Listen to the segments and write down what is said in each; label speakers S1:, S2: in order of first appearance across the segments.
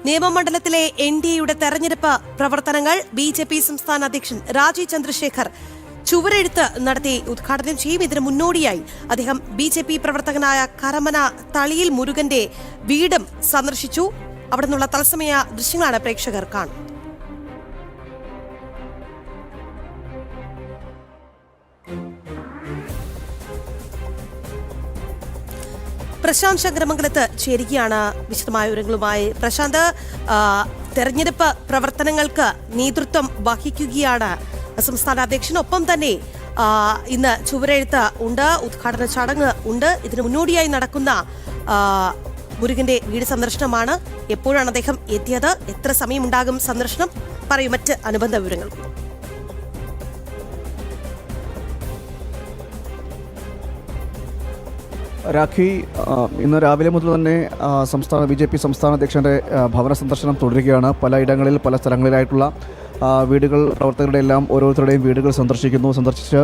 S1: നിയമമണ്ഡലത്തിലെ എൻഡിഎയുടെ തെരഞ്ഞെടുപ്പ് പ്രവർത്തനങ്ങൾ ബിജെപി സംസ്ഥാന അധ്യക്ഷൻ രാജീവ് ചന്ദ്രശേഖർ ചുവരെഴുത്ത് നടത്തി ഉദ്ഘാടനം ചെയ്യും. ഇതിന് മുന്നോടിയായി അദ്ദേഹം ബിജെപി പ്രവർത്തകനായ കരമന തളിയിൽ മുരുകന്റെ വീടും സന്ദർശിച്ചു. അവിടെ നിന്നുള്ള തത്സമയ ദൃശ്യങ്ങളാണ് പ്രേക്ഷകർ കാണുന്നത്. പ്രശാന്ത് ശങ്കരമംഗലത്ത് ചേരുകയാണ് വിശദമായ വിവരങ്ങളുമായി. പ്രശാന്ത്, തെരഞ്ഞെടുപ്പ് പ്രവർത്തനങ്ങൾക്ക് നേതൃത്വം വഹിക്കുകയാണ് സംസ്ഥാന അധ്യക്ഷൻ. ഒപ്പം തന്നെ ഇന്ന് ചുവരെഴുത്ത് ഉണ്ട്, ഉദ്ഘാടന ചടങ്ങ് ഉണ്ട്. ഇതിന് മുന്നോടിയായി നടക്കുന്ന മുരുകന്റെ വീട് സന്ദർശനമാണ്. എപ്പോഴാണ് അദ്ദേഹം എത്തിയത്? എത്ര സമയമുണ്ടാകും സന്ദർശനം? പറയൂ മറ്റ് അനുബന്ധ വിവരങ്ങൾ.
S2: രാഖി, ഇന്ന് രാവിലെ മുതൽ തന്നെ ബിജെപി സംസ്ഥാന അധ്യക്ഷൻ്റെ ഭവന സന്ദർശനം തുടരുകയാണ്. പലയിടങ്ങളിൽ പല സ്ഥലങ്ങളിലായിട്ടുള്ള വീടുകൾ, പ്രവർത്തകരുടെ എല്ലാം ഓരോരുത്തരുടെയും വീടുകൾ സന്ദർശിച്ച്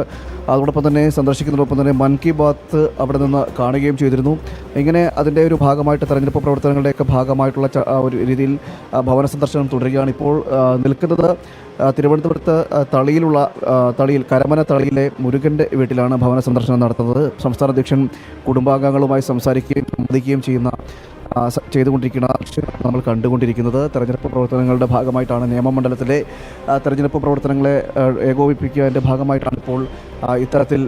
S2: അതോടൊപ്പം തന്നെ സന്ദർശിക്കുന്നതോടൊപ്പം തന്നെ മൻ കി ബാത്ത് അവിടെ നിന്ന് കാണുകയും ചെയ്തിരുന്നു. ഇങ്ങനെ അതിൻ്റെ ഒരു ഭാഗമായിട്ട് തെരഞ്ഞെടുപ്പ് പ്രവർത്തനങ്ങളുടെയൊക്കെ ഭാഗമായിട്ടുള്ള ഒരു രീതിയിൽ ഭവന സന്ദർശനം തുടരുകയാണ്. ഇപ്പോൾ നിൽക്കുന്നത് തിരുവനന്തപുരത്ത് തളിയിൽ കരമന തളിയിലെ മുരുകൻ്റെ വീട്ടിലാണ് ഭവന സന്ദർശനം നടത്തുന്നത്. സംസ്ഥാന അധ്യക്ഷൻ കുടുംബാംഗങ്ങളുമായി സംവദിക്കുകയും ചെയ്തുകൊണ്ടിരിക്കുന്ന നമ്മൾ കണ്ടുകൊണ്ടിരിക്കുന്നത് തെരഞ്ഞെടുപ്പ് പ്രവർത്തനങ്ങളുടെ ഭാഗമായിട്ടാണ്. നിയമമണ്ഡലത്തിലെ തെരഞ്ഞെടുപ്പ് പ്രവർത്തനങ്ങളെ ഏകോപിപ്പിക്കുന്നതിൻ്റെ ഭാഗമായിട്ടാണ് ഇപ്പോൾ ഇത്തരത്തിൽ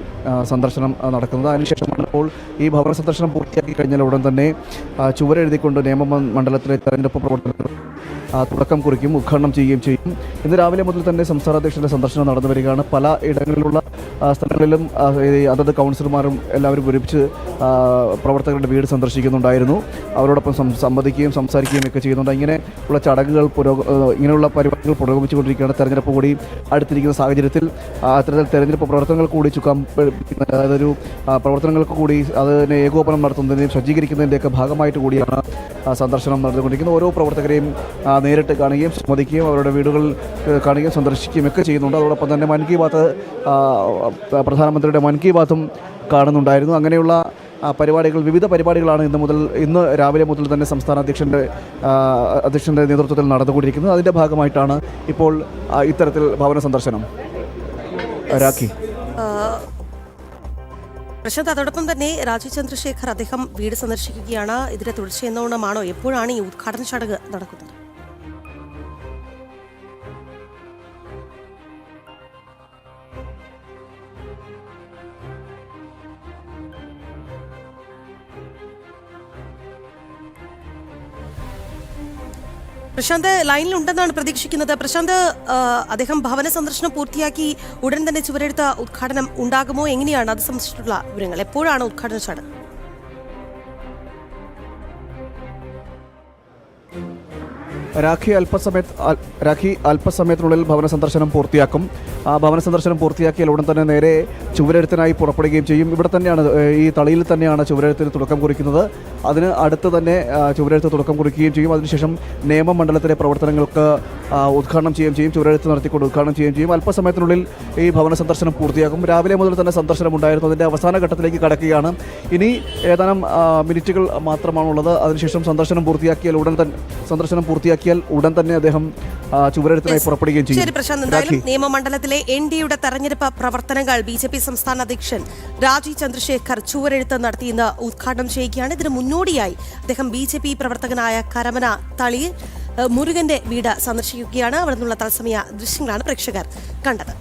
S2: സന്ദർശനം നടക്കുന്നത്. അതിനുശേഷമാണ് ഇപ്പോൾ ഈ ഭവന സന്ദർശനം പൂർത്തിയാക്കി കഴിഞ്ഞാൽ ഉടൻ തന്നെ ചുവരെഴുതിക്കൊണ്ട് നിയമമണ്ഡലത്തിലെ തെരഞ്ഞെടുപ്പ് പ്രവർത്തനങ്ങൾ തുടക്കം കുറിക്കും, ഉദ്ഘാടനം ചെയ്യുകയും ചെയ്യും. ഇന്ന് രാവിലെ മുതൽ തന്നെ സംസ്ഥാന അധ്യക്ഷൻ്റെ സന്ദർശനം നടന്നു വരികയാണ്. പല ഇടങ്ങളിലുള്ള സ്ഥലങ്ങളിലും അതത് കൗൺസിലർമാരും എല്ലാവരും ഒരുമിച്ച് പ്രവർത്തകരുടെ വീട് സന്ദർശിക്കുന്നുണ്ടായിരുന്നു. അവരോടൊപ്പം സംസാരിക്കുകയും ഒക്കെ ചെയ്യുന്നുണ്ട്. ഇങ്ങനെയുള്ള ചടങ്ങുകൾ ഇങ്ങനെയുള്ള പരിപാടികൾ പുരോഗമിച്ചുകൊണ്ടിരിക്കുകയാണ്. തെരഞ്ഞെടുപ്പ് കൂടി അടുത്തിരിക്കുന്ന സാഹചര്യത്തിൽ അത്തരത്തിൽ തെരഞ്ഞെടുപ്പ് പ്രവർത്തനങ്ങൾ കൂടി അതൊരു പ്രവർത്തനങ്ങൾക്ക് കൂടി അതിനെ ഏകോപനം നടത്തുന്നതിനെയും സജ്ജീകരിക്കുന്നതിൻ്റെയൊക്കെ ഭാഗമായിട്ട് കൂടിയാണ് സന്ദർശനം നടന്നുകൊണ്ടിരിക്കുന്നത്. ഓരോ പ്രവർത്തകരെയും നേരിട്ട് കാണുകയും സംവദിക്കുകയും അവരുടെ വീടുകൾ കാണുകയും സന്ദർശിക്കുകയും ഒക്കെ ചെയ്യുന്നുണ്ട്. അതോടൊപ്പം തന്നെ മൻ കി ബാത്ത്, പ്രധാനമന്ത്രിയുടെ മൻ കി ബാത്തും കാണുന്നുണ്ടായിരുന്നു. അങ്ങനെയുള്ള പരിപാടികൾ, വിവിധ പരിപാടികളാണ് ഇന്ന് രാവിലെ മുതൽ തന്നെ സംസ്ഥാന അധ്യക്ഷൻ്റെ നേതൃത്വത്തിൽ നടന്നുകൊണ്ടിരിക്കുന്നത്. അതിൻ്റെ ഭാഗമായിട്ടാണ് ഇപ്പോൾ ഇത്തരത്തിൽ ഭവന സന്ദർശനം. രാഖി,
S1: പ്രശാന്ത്, അതോടൊപ്പം തന്നെ രാജീവ് ചന്ദ്രശേഖർ അദ്ദേഹം വീട് സന്ദർശിക്കുകയാണ്. ഇതിന്റെ തുടർച്ചയെന്നോണമാണോ? എപ്പോഴാണ് ഈ ഉദ്ഘാടന ചടങ്ങ് നടക്കുന്നത്? പ്രശാന്ത് ലൈനിലുണ്ടെന്നാണ് പ്രതീക്ഷിക്കുന്നത്. പ്രശാന്ത്, അദ്ദേഹം ഭവന സന്ദർശനം പൂർത്തിയാക്കി ഉടൻ തന്നെ ചുവരെഴുത്ത ഉദ്ഘാടനം ഉണ്ടാകുമോ? എങ്ങനെയാണ് അത് സംബന്ധിച്ചിട്ടുള്ള വിവരങ്ങൾ? എപ്പോഴാണ് ഉദ്ഘാടന ചടങ്ങ്?
S2: രാഖി അല്പസമയത്തിനുള്ളിൽ ഭവന സന്ദർശനം പൂർത്തിയാക്കും. ഭവന സന്ദർശനം പൂർത്തിയാക്കിയാൽ ഉടൻ തന്നെ നേരെ ചുവരെഴുത്തിനായി പുറപ്പെടുകയും ചെയ്യും. ഇവിടെ തന്നെയാണ്, ഈ തളിയിൽ തന്നെയാണ് ചുവരെഴുത്തിന് തുടക്കം കുറിക്കുന്നത്. അതിന് അടുത്ത് തന്നെ ചുവരെഴുത്ത് തുടക്കം കുറിക്കുകയും ചെയ്യും. അതിനുശേഷം നിയമമണ്ഡലത്തിലെ പ്രവർത്തനങ്ങൾക്ക് ഉദ്ഘാടനം ചെയ്യുകയും ചെയ്യും. ചുവരെഴുത്ത് നടത്തിക്കൊണ്ട് ഉദ്ഘാടനം ചെയ്യുകയും ചെയ്യും. അല്പസമയത്തിനുള്ളിൽ ഈ ഭവന സന്ദർശനം പൂർത്തിയാക്കും. രാവിലെ മുതൽ തന്നെ സന്ദർശനം ഉണ്ടായിരുന്നു. അതിൻ്റെ അവസാന ഘട്ടത്തിലേക്ക് കടക്കുകയാണ്. ഇനി ഏതാനും മിനിറ്റുകൾ മാത്രമാണുള്ളത്. അതിനുശേഷം സന്ദർശനം പൂർത്തിയാക്കിയാൽ ഉടൻ തന്നെ അദ്ദേഹം ചുവരെഴുത്തിനായി പുറപ്പെടുകയും ചെയ്യും.
S1: ശരി പ്രശാന്ത്, എന്തായാലും നിയമമണ്ഡലത്തിലെ എൻഡിഎയുടെ തെരഞ്ഞെടുപ്പ് പ്രവർത്തനങ്ങൾ ബിജെപി സംസ്ഥാന അധ്യക്ഷൻ രാജീവ് ചന്ദ്രശേഖർ ചുവരെഴുത്ത് നടത്തി ഇന്ന് ഉദ്ഘാടനം ചെയ്യുകയാണ്. ഇതിന് മുന്നോടിയായി അദ്ദേഹം ബിജെപി പ്രവർത്തകനായ കരമന തളിയിൽ മുരുകന്റെ വീട് സന്ദർശിക്കുകയാണ്. അവിടെ നിന്നുള്ള തത്സമയ ദൃശ്യങ്ങളാണ് പ്രേക്ഷകർ കണ്ടത്.